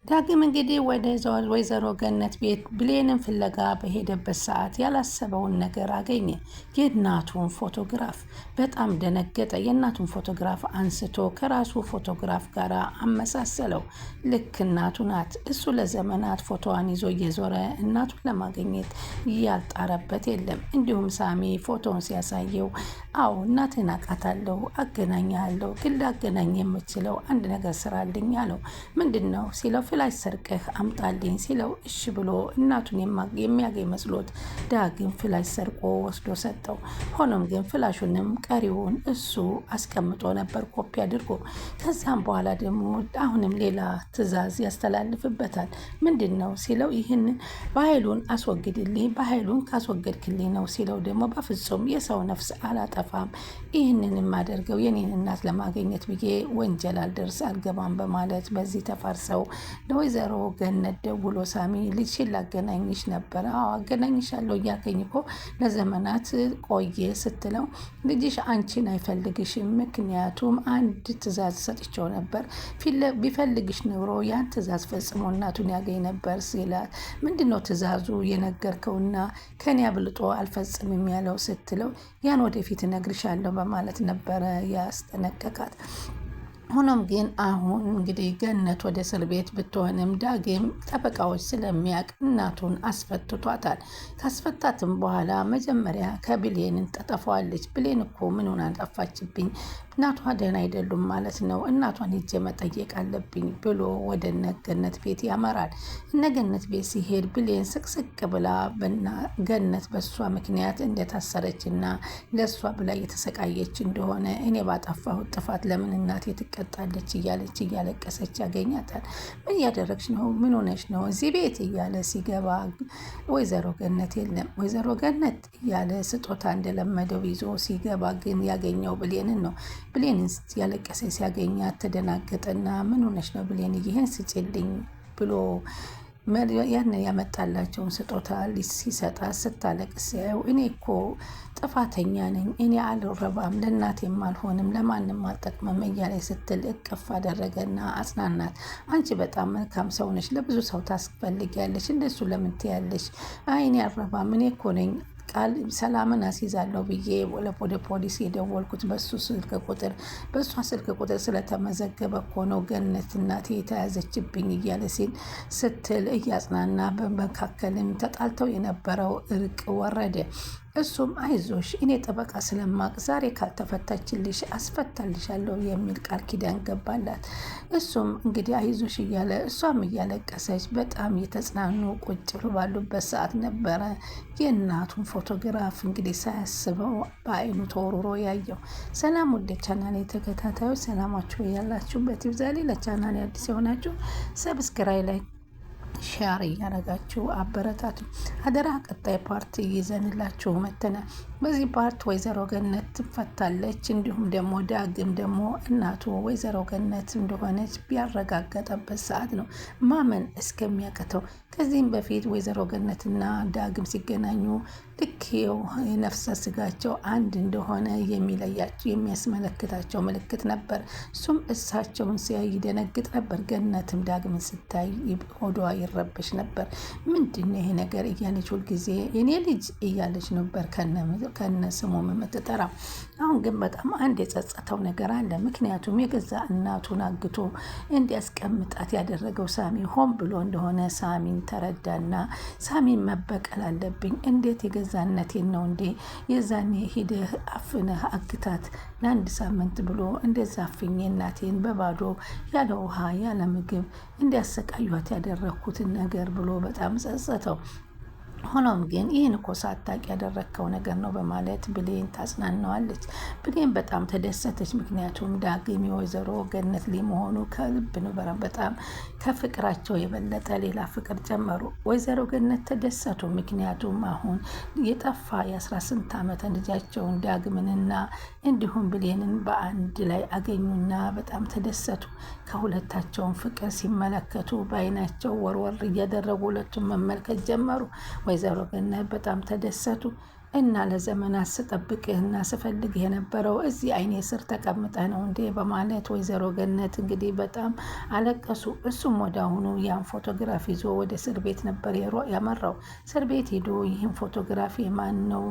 ዳግም እንግዲህ ወደ ወይዘሮ ገነት ቤት ብሌንን ፍለጋ በሄደበት ሰዓት ያላሰበውን ነገር አገኘ። የእናቱን ፎቶግራፍ። በጣም ደነገጠ። የእናቱን ፎቶግራፍ አንስቶ ከራሱ ፎቶግራፍ ጋር አመሳሰለው። ልክ እናቱ ናት። እሱ ለዘመናት ፎቶዋን ይዞ እየዞረ እናቱን ለማግኘት እያልጣረበት የለም። እንዲሁም ሳሚ ፎቶውን ሲያሳየው አዎ እናቴን አውቃታለሁ፣ አገናኛለሁ፣ ግን ላገናኝ የምችለው አንድ ነገር ስራልኝ አለው። ምንድን ነው ሲለው ፍላሽ ሰርቀህ አምጣልኝ ሲለው እሺ ብሎ እናቱን የሚያገኝ መስሎት ዳግም ፍላሽ ሰርቆ ወስዶ ሰጠው። ሆኖም ግን ፍላሹንም ቀሪውን እሱ አስቀምጦ ነበር ኮፒ አድርጎ። ከዛም በኋላ ደግሞ አሁንም ሌላ ትዕዛዝ ያስተላልፍበታል። ምንድን ነው ሲለው ይህንን በኃይሉን አስወግድልኝ፣ በኃይሉን ካስወገድክልኝ ነው ሲለው ደግሞ በፍጹም የሰው ነፍስ አላጠፋም፣ ይህንን የማደርገው የኔን እናት ለማግኘት ብዬ ወንጀል አልደርስ አልገባም በማለት በዚህ ተፋርሰው ለወይዘሮ ገነት ደውሎ ሳሚ ልጅሽን ላገናኝሽ ነበረ። አዎ አገናኝሻለሁ እያልከኝ እኮ ለዘመናት ቆየ ስትለው ልጅሽ አንቺን አይፈልግሽም፣ ምክንያቱም አንድ ትዕዛዝ ሰጥቼው ነበር፣ ቢፈልግሽ ኖሮ ያን ትዕዛዝ ፈጽሞ እናቱን ያገኝ ነበር ሲላት ምንድነው ትዕዛዙ የነገርከውና ከኔ አብልጦ አልፈጽምም ያለው ስትለው ያን ወደፊት እነግርሻለሁ በማለት ነበረ ያስጠነቀቃት። ሆኖም ግን አሁን እንግዲህ ገነት ወደ እስር ቤት ብትሆንም ዳግም ጠበቃዎች ስለሚያውቅ እናቱን አስፈትቷታል። ካስፈታትም በኋላ መጀመሪያ ከብሌንን ተጠፋዋለች። ብሌን እኮ ምን ሆና ጠፋችብኝ? እናቷ ደህና አይደሉም ማለት ነው፣ እናቷን ሂጄ መጠየቅ አለብኝ ብሎ ወደ እነገነት ቤት ያመራል። እነገነት ቤት ሲሄድ ብሌን ስቅስቅ ብላ ገነት በሷ ምክንያት እንደታሰረችና ለሷ ብላ እየተሰቃየች እንደሆነ እኔ ባጠፋሁት ጥፋት ለምን እናቴ ትቀጣለች እያለች እያለቀሰች ያገኛታል። ምን እያደረግሽ ነው? ምን ሆነሽ ነው እዚህ ቤት እያለ ሲገባ ወይዘሮ ገነት የለም። ወይዘሮ ገነት እያለ ስጦታ እንደለመደው ይዞ ሲገባ ግን ያገኘው ብሌንን ነው። ብሌንን ያለቀሰ ሲያገኛት ተደናገጠና ምን ሆነሽ ነው ብሌን ይህን ስጭልኝ ብሎ ያን ያመጣላቸውን ስጦታ ሲሰጣት ስታለቅስ ሲያየው እኔ እኮ ጥፋተኛ ነኝ፣ እኔ አልረባም፣ ለእናቴም አልሆንም፣ ለማንም አልጠቅምም እያለ ስትል እቅፍ አደረገና አጽናናት። አንቺ በጣም መልካም ሰው ነሽ፣ ለብዙ ሰው ታስፈልጊያለሽ፣ እንደሱ ለምን ትያለሽ? አይ እኔ አልረባም፣ እኔ እኮ ነኝ ቃል ሰላምን አስይዛለሁ ብዬ ወደ ፖሊስ የደወልኩት በእሷ ስልክ ቁጥር ስለተመዘገበ እኮ ነው ገነት እናቴ የተያዘችብኝ እያለ ስትል እያጽናና በመካከልም ተጣልተው የነበረው እርቅ ወረደ። እሱም አይዞሽ እኔ ጠበቃ ስለማቅ ዛሬ ካልተፈታችልሽ አስፈታልሻለሁ የሚል ቃል ኪዳን ገባላት። እሱም እንግዲህ አይዞሽ እያለ እሷም እያለቀሰች በጣም የተጽናኑ ቁጭ ባሉበት ሰዓት ነበረ የእናቱን ፎቶግራፍ እንግዲህ ሳያስበው በአይኑ ተወርሮ ያየው። ሰላም ወደ ቻናሌ ተከታታዮች ሰላማችሁ ያላችሁበት ይብዛልኝ። ለቻናሌ አዲስ የሆናችሁ ሰብስክራይብ ላይ ሼር እያደረጋችሁ አበረታቱ አደራ። ቀጣይ ፓርት ይዘንላችሁ መተናል። በዚህ ፓርት ወይዘሮ ገነት ትፈታለች። እንዲሁም ደግሞ ዳግም ደግሞ እናቱ ወይዘሮ ገነት እንደሆነች ቢያረጋገጠበት ሰዓት ነው ማመን እስከሚያቅተው። ከዚህም በፊት ወይዘሮ ገነትና ዳግም ሲገናኙ ልክ የነፍሰ ስጋቸው አንድ እንደሆነ የሚለያቸው የሚያስመለክታቸው ምልክት ነበር። እሱም እሳቸውን ሲያይ ይደነግጥ ነበር። ገነትም ዳግምን ስታይ ሆዷ ይረበሽ ነበር። ምንድነው ይሄ ነገር እያለች ሁልጊዜ የኔ ልጅ እያለች ነበር ከነ ስሙ የምትጠራ። አሁን ግን በጣም አንድ የጸጸተው ነገር አለ። ምክንያቱም የገዛ እናቱን አግቶ እንዲያስቀምጣት ያደረገው ሳሚ ሆን ብሎ እንደሆነ ሳሚን ተረዳና ሳሚን መበቀል አለብኝ፣ እንዴት የገዛነቴን ነው እንዴ የዛኔ ሂደህ አፍነህ አግታት ለአንድ ሳምንት ብሎ እንደዛ አፍኜ እናቴን በባዶ ያለ ውሃ ያለ ምግብ እንዲያሰቃዩት ያደረግኩትን ነገር ብሎ በጣም ጸጸተው። ሆኖም ግን ይህን እኮ ሳታውቂ ያደረግከው ነገር ነው በማለት ብሌን ታጽናናዋለች። ብሌን በጣም ተደሰተች። ምክንያቱም ዳግም የወይዘሮ ገነት ላይ መሆኑ ከልብ ነበረ። በጣም ከፍቅራቸው የበለጠ ሌላ ፍቅር ጨመሩ። ወይዘሮ ገነት ተደሰቱ። ምክንያቱም አሁን የጠፋ የ18 ዓመት ልጃቸውን ዳግምንና እንዲሁም ብሌንን በአንድ ላይ አገኙና በጣም ተደሰቱ። ከሁለታቸውን ፍቅር ሲመለከቱ በአይናቸው ወርወር እያደረጉ ሁለቱም መመልከት ጀመሩ። ወይዘሮ ገነት በጣም ተደሰቱ። እና ለዘመናት ስጠብቅህና ስፈልግህ የነበረው እዚህ አይኔ ስር ተቀምጠህ ነው እንዴ? በማለት ወይዘሮ ገነት እንግዲህ በጣም አለቀሱ። እሱም ወደ አሁኑ ያን ፎቶግራፍ ይዞ ወደ እስር ቤት ነበር ያመራው። እስር ቤት ሄዶ ይህን ፎቶግራፍ የማን ነው?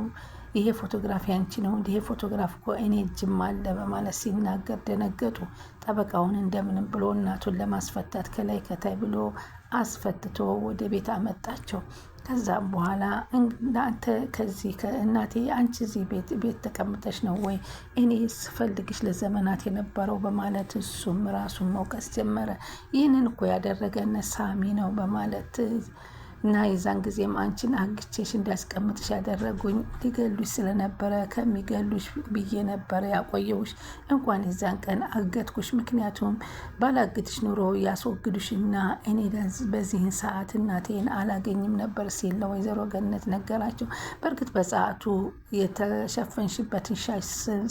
ይሄ ፎቶግራፊ አንቺ ነው? ይሄ ፎቶግራፍ እኮ እኔ እጅም አለ በማለት ሲናገር ደነገጡ። ጠበቃውን እንደምንም ብሎ እናቱን ለማስፈታት ከላይ ከታይ ብሎ አስፈትቶ ወደ ቤት አመጣቸው። ከዛም በኋላ እናንተ ከዚህ ከእናቴ አንቺ እዚህ ቤት ተቀምጠሽ ነው ወይ እኔ ስፈልግሽ ለዘመናት የነበረው በማለት እሱም ራሱን መውቀስ ጀመረ። ይህንን እኮ ያደረገን ሳሚ ነው በማለት እና የዛን ጊዜም አንቺን አግቼሽ እንዳስቀምጥሽ ያደረጉኝ ሊገሉሽ ስለነበረ ከሚገሉሽ ብዬ ነበረ ያቆየውሽ። እንኳን የዛን ቀን አገትኩሽ፣ ምክንያቱም ባላግትሽ ኑሮ ያስወግዱሽና እኔ በዚህን ሰዓት እናቴን አላገኝም ነበር ሲል ለወይዘሮ ገነት ነገራቸው። በእርግጥ በሰዓቱ የተሸፈንሽበትን ሻሽ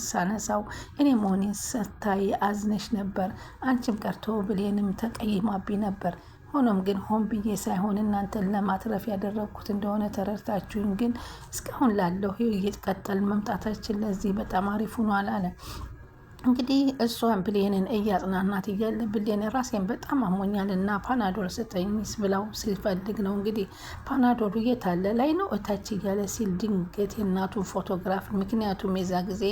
ሳነሳው እኔ መሆኔን ስታይ አዝነሽ ነበር። አንቺም ቀርቶ ብሌንም ተቀይማብኝ ነበር። ሆኖም ግን ሆን ብዬ ሳይሆን እናንተን ለማትረፍ ያደረግኩት እንደሆነ ተረድታችሁኝ፣ ግን እስካሁን ላለው እየቀጠል መምጣታችን ለዚህ በጣም አሪፍ ሆኗል አለ። እንግዲህ እሷን ብሌንን እያጽናናት እያለ ብሌን ራሴን በጣም አሞኛል እና ፓናዶል ስጠኝስ ብላው ሲፈልግ ነው እንግዲህ ፓናዶሉ የታለ ላይ ነው እታች እያለ ሲል ድንገት የእናቱን ፎቶግራፍ፣ ምክንያቱም የዛ ጊዜ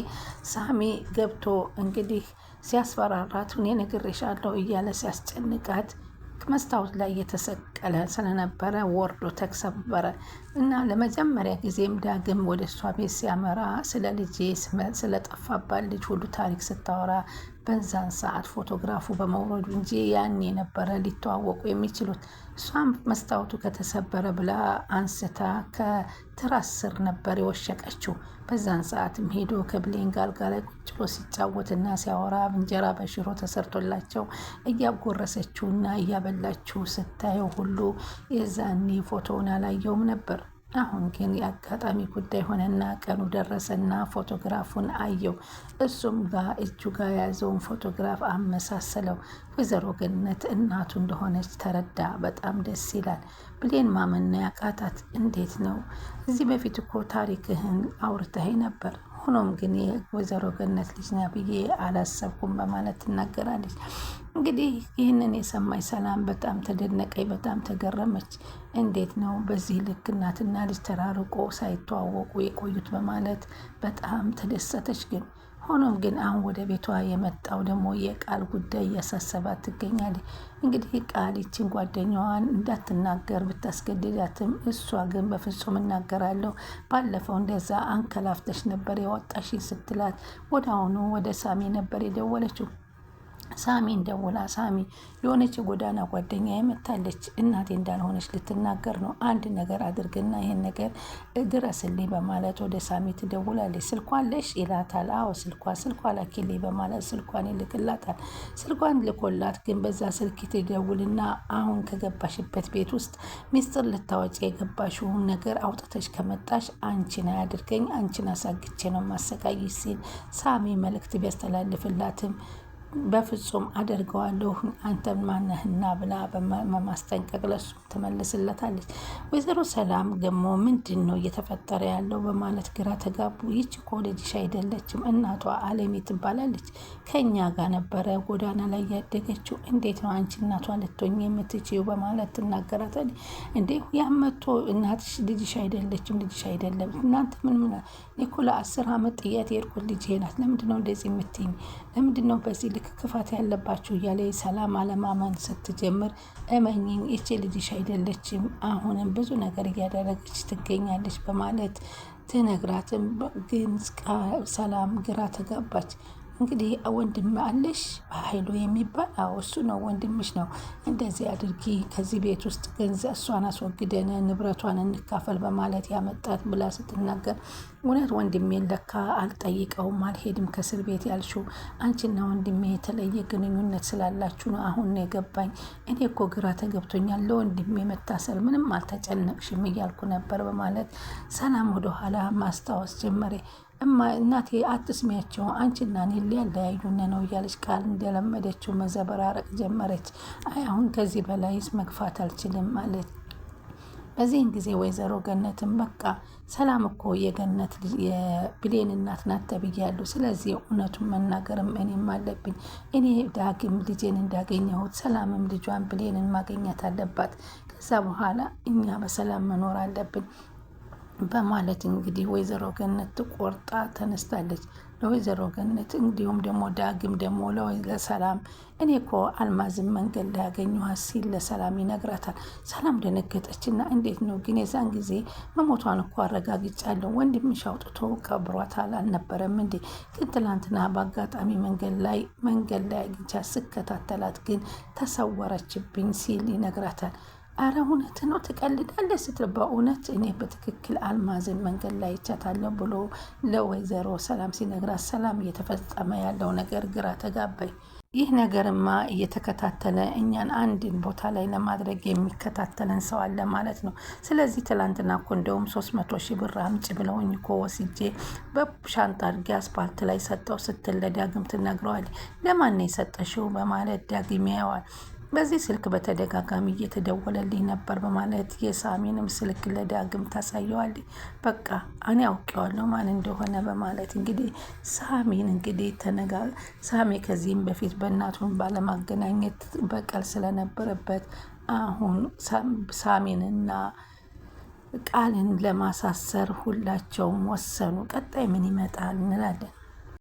ሳሚ ገብቶ እንግዲህ ሲያስፈራራት እኔ ነግሬሻለሁ እያለ ሲያስጨንቃት መስታወት ላይ የተሰቀለ ስለነበረ ወርዶ ተሰበረ እና ለመጀመሪያ ጊዜም ዳግም ወደ እሷ ቤት ሲያመራ ስለ ልጄ ስለጠፋባት ልጅ ሁሉ ታሪክ ስታወራ በዛን ሰዓት ፎቶግራፉ በመውረዱ እንጂ ያን የነበረ ሊተዋወቁ የሚችሉት። እሷም መስታወቱ ከተሰበረ ብላ አንስታ ከትራስ ስር ነበር የወሸቀችው። በዛን ሰዓትም ሄዶ ከብሌን ጋር ላይ ቁጭ ብሎ ሲጫወትና ሲያወራ እንጀራ በሽሮ ተሰርቶላቸው እያጎረሰችውና እያበላችው ስታየው ሁሉ የዛኔ ፎቶውን አላየውም ነበር። አሁን ግን የአጋጣሚ ጉዳይ ሆነና ቀኑ ደረሰና ፎቶግራፉን አየው። እሱም ጋር እጁ ጋር የያዘውን ፎቶግራፍ አመሳሰለው። ወይዘሮ ገነት እናቱ እንደሆነች ተረዳ። በጣም ደስ ይላል። ብሌን ማመን ያቃታት። እንዴት ነው እዚህ በፊት እኮ ታሪክህን አውርተኸኝ ነበር፣ ሆኖም ግን የወይዘሮ ገነት ልጅ ና ብዬ አላሰብኩም በማለት ትናገራለች። እንግዲህ ይህንን የሰማች ሰላም በጣም ተደነቀኝ፣ በጣም ተገረመች። እንዴት ነው በዚህ ልክ እናትና ልጅ ተራርቆ ሳይተዋወቁ የቆዩት በማለት በጣም ተደሰተች። ግን ሆኖም ግን አሁን ወደ ቤቷ የመጣው ደግሞ የቃል ጉዳይ እያሳሰባት ትገኛለች። እንግዲህ ቃል ይችን ጓደኛዋን እንዳትናገር ብታስገድዳትም እሷ ግን በፍጹም እናገራለሁ፣ ባለፈው እንደዛ አንከላፍተሽ ነበር የወጣሽኝ ስትላት ወደ አሁኑ ወደ ሳሚ ነበር የደወለችው። ሳሚን ደውላ ሳሚ የሆነች የጎዳና ጓደኛ የመታለች እናቴ እንዳልሆነች ልትናገር ነው፣ አንድ ነገር አድርግና ይህን ነገር ድረስልኝ በማለት ወደ ሳሚ ትደውላለች። ስልኳን ይላታል። አዎ ስልኳ ላኪልኝ በማለት ስልኳን ይልክላታል። ስልኳን ልኮላት ግን በዛ ስልክ ትደውልና አሁን ከገባሽበት ቤት ውስጥ ሚስጥር ልታወጪ የገባሽውን ነገር አውጥተሽ ከመጣሽ አንቺን አያድርገኝ፣ አንቺን አሳግቼ ነው ማሰቃይሽ ሲል ሳሚ መልእክት ቢያስተላልፍላትም በፍጹም አደርገዋለሁ አንተን ማነህና ብላ በማስጠንቀቅ ለሱ ትመልስለታለች። ወይዘሮ ሰላም ደግሞ ምንድን ነው እየተፈጠረ ያለው በማለት ግራ ተጋቡ። ይች እኮ ልጅሽ አይደለችም፣ እናቷ አለሚ ትባላለች፣ ከኛ ጋር ነበረ ጎዳና ላይ ያደገችው፣ እንዴት ነው አንቺ እናቷ ልትሆኝ የምትችይው በማለት ትናገራታለች። እንዴ ያመቶ እናትሽ ልጅሽ አይደለችም፣ ልጅሽ አይደለም እናንተ ምን እኮ ለ10 ዓመት ጥያት የሄድኩት ልጅ ናት፣ ለምንድነው እንደዚህ የምትይኝ? ለምንድነው በዚህ ልክ ክፋት ያለባችሁ እያለ ሰላም አለማመን ስትጀምር እመኝኝ ይቺ ልጅሽ አይደለችም፣ አሁንም ብዙ ነገር እያደረገች ትገኛለች በማለት ትነግራትም፣ ግን ሰላም ግራ ተጋባች። እንግዲህ ወንድም አለሽ ኃይሉ የሚባል? አዎ እሱ ነው ወንድምሽ ነው፣ እንደዚህ አድርጊ፣ ከዚህ ቤት ውስጥ ገንዘብ እሷን አስወግደን ንብረቷን እንካፈል በማለት ያመጣት ብላ ስትናገር፣ እውነት ወንድሜን ለካ አልጠይቀውም አልሄድም ከእስር ቤት ያልሽው አንቺና ወንድሜ የተለየ ግንኙነት ስላላችሁ ነው አሁን ነው የገባኝ። እኔ እኮ ግራ ተገብቶኛል፣ ለወንድሜ መታሰር ምንም አልተጨነቅሽም እያልኩ ነበር በማለት ሰላም ወደኋላ ማስታወስ ጀመረ። እናቴ አትስሚያቸው፣ አንቺና እኔ ሊያለያዩን ነው እያለች ቃል እንደለመደችው መዘበራረቅ ጀመረች። አይ አሁን ከዚህ በላይስ መግፋት አልችልም ማለት በዚህን ጊዜ ወይዘሮ ገነትን በቃ ሰላም እኮ የገነት የብሌን እናት ናት ተብያለሁ። ስለዚህ እውነቱን መናገርም እኔም አለብኝ። እኔ ዳግም ልጄን እንዳገኘሁት ሰላምም ልጇን ብሌንን ማግኘት አለባት። ከዛ በኋላ እኛ በሰላም መኖር አለብን በማለት እንግዲህ ወይዘሮ ገነት ትቆርጣ ተነስታለች። ለወይዘሮ ገነት እንዲሁም ደግሞ ዳግም ደግሞ ለሰላም እኔ እኮ አልማዝም መንገድ ላይ ያገኘኋት ሲል ለሰላም ይነግራታል። ሰላም ደነገጠችና እንዴት ነው ግን የዛን ጊዜ መሞቷን እኮ አረጋግጫለሁ፣ ወንድምሽ አውጥቶ ቀብሯታል አልነበረም እንዴ? ግን ትላንትና በአጋጣሚ መንገድ ላይ አግኝቻት ስከታተላት ግን ተሰወረችብኝ ሲል ይነግራታል። አረ እውነት ነው ትቀልዳለህ ስትል በእውነት እኔ በትክክል አልማዝን መንገድ ላይ ይቻታለሁ ብሎ ለወይዘሮ ሰላም ሲነግራት ሰላም እየተፈጸመ ያለው ነገር ግራ ተጋባኝ። ይህ ነገርማ እየተከታተለ እኛን አንድን ቦታ ላይ ለማድረግ የሚከታተለን ሰው አለ ማለት ነው። ስለዚህ ትላንትና እኮ እንደውም 300,000 ብር አምጪ ብለውኝ እኮ ወስጄ በሻንጣ አድርጌ አስፓልት ላይ ሰጠው ስትል ለዳግም ትነግረዋለች። ለማን ነው የሰጠሽው በማለት ዳግም ያየዋል። በዚህ ስልክ በተደጋጋሚ እየተደወለልኝ ነበር በማለት የሳሚንም ስልክ ለዳግም ታሳየዋለች። በቃ እኔ አውቄዋለሁ ማን እንደሆነ በማለት እንግዲህ ሳሚን እንግዲህ ሳሚ ከዚህም በፊት በእናቱን ባለማገናኘት በቀል ስለነበረበት አሁን ሳሚንና ቃልን ለማሳሰር ሁላቸውም ወሰኑ። ቀጣይ ምን ይመጣል እንላለን።